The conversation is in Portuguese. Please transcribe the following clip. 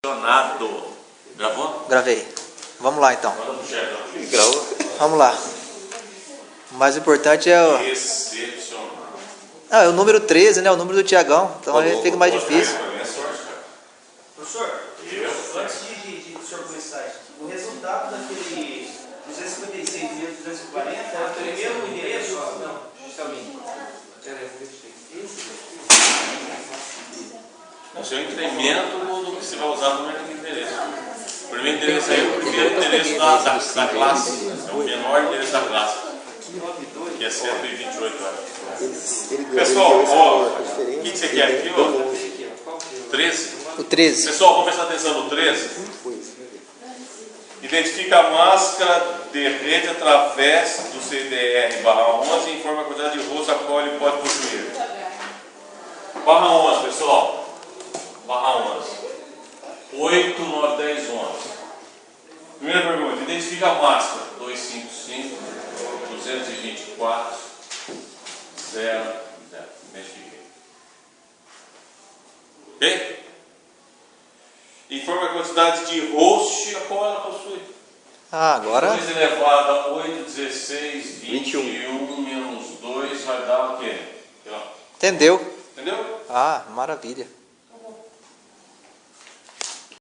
Funcionado. Gravou? Gravei. Vamos lá então. Gravou. Vamos lá. O mais importante é o... Excepcional. Ah, é o número 13, né? O número do Tiagão. Então aí fica mais difícil. Professor, antes de o senhor começar, o resultado daquele 256.240 é o primeiro endereço? Não, justamente. Esse é o incremento do que você vai usar no mesmo endereço. O primeiro endereço aí é o primeiro endereço da classe. É o menor endereço da classe. Que é 128 horas. Pessoal, ó, o que você quer aqui, ó? 13? O 13. Pessoal, vamos prestar atenção no 13. Identifica a máscara de rede através do CDR/11 e informa a quantidade de rosto a qual ele pode possuir. /11, pessoal. /11. 8, 9, 10, 11. Primeira pergunta. Identifica a máscara. 255, 224, 0, 0. Identifiquei. Ok? Informa a quantidade de host a qual ela possui. Ah, agora... 2 elevado a 8, 16, 21 menos 2 vai dar o quê? Aqui, ó. Entendeu? Entendeu? Ah, maravilha.